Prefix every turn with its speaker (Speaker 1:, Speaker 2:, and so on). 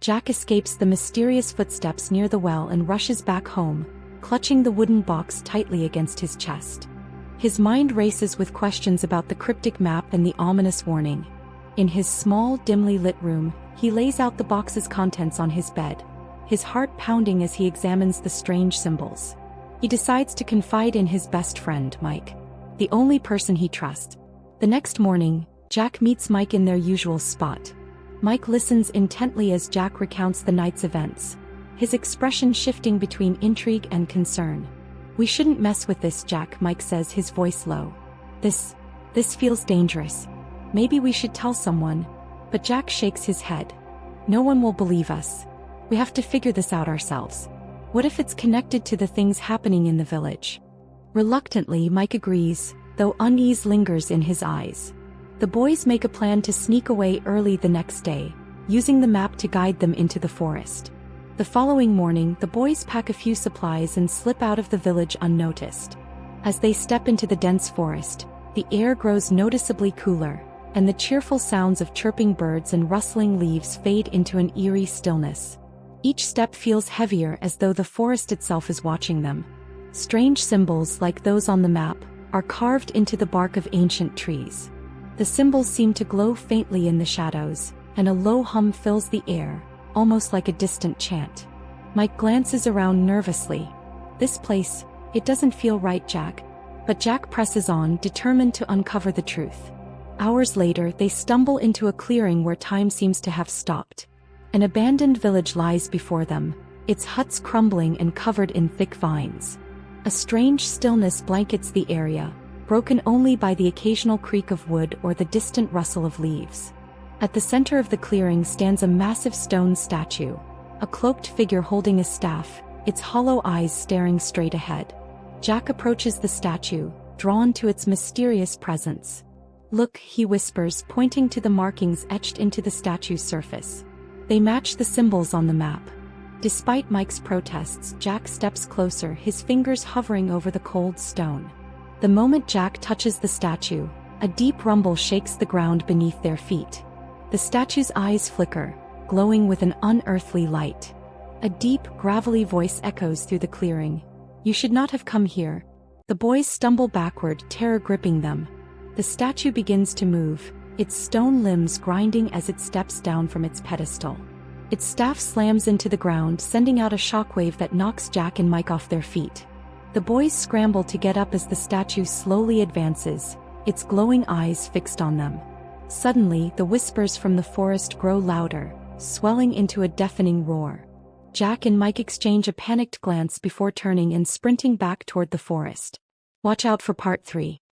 Speaker 1: Jack escapes the mysterious footsteps near the well and rushes back home, clutching the wooden box tightly against his chest. His mind races with questions about the cryptic map and the ominous warning. In his small, dimly lit room, he lays out the box's contents on his bed, his heart pounding as he examines the strange symbols. He decides to confide in his best friend, Mike, the only person he trusts. The next morning, Jack meets Mike in their usual spot. Mike listens intently as Jack recounts the night's events, his expression shifting between intrigue and concern. "We shouldn't mess with this, Jack," Mike says, his voice low. This feels dangerous. Maybe we should tell someone." But Jack shakes his head. "No one will believe us. We have to figure this out ourselves. What if it's connected to the things happening in the village?" Reluctantly, Mike agrees, though unease lingers in his eyes. The boys make a plan to sneak away early the next day, using the map to guide them into the forest. The following morning, the boys pack a few supplies and slip out of the village unnoticed. As they step into the dense forest, the air grows noticeably cooler, and the cheerful sounds of chirping birds and rustling leaves fade into an eerie stillness. Each step feels heavier, as though the forest itself is watching them. Strange symbols like those on the map are carved into the bark of ancient trees. The symbols seem to glow faintly in the shadows, and a low hum fills the air, almost like a distant chant. Mike glances around nervously. "This place, it doesn't feel right, Jack." But Jack presses on, determined to uncover the truth. Hours later, they stumble into a clearing where time seems to have stopped. An abandoned village lies before them, its huts crumbling and covered in thick vines. A strange stillness blankets the area, broken only by the occasional creak of wood or the distant rustle of leaves. At the center of the clearing stands a massive stone statue, a cloaked figure holding a staff, its hollow eyes staring straight ahead. Jack approaches the statue, drawn to its mysterious presence. "Look," he whispers, pointing to the markings etched into the statue's surface. They match the symbols on the map. Despite Mike's protests, Jack steps closer, his fingers hovering over the cold stone. The moment Jack touches the statue, a deep rumble shakes the ground beneath their feet. The statue's eyes flicker, glowing with an unearthly light. A deep, gravelly voice echoes through the clearing. "You should not have come here." The boys stumble backward, terror gripping them. The statue begins to move, its stone limbs grinding as it steps down from its pedestal. Its staff slams into the ground, sending out a shockwave that knocks Jack and Mike off their feet. The boys scramble to get up as the statue slowly advances, its glowing eyes fixed on them. Suddenly, the whispers from the forest grow louder, swelling into a deafening roar. Jack and Mike exchange a panicked glance before turning and sprinting back toward the forest. Watch out for part 3.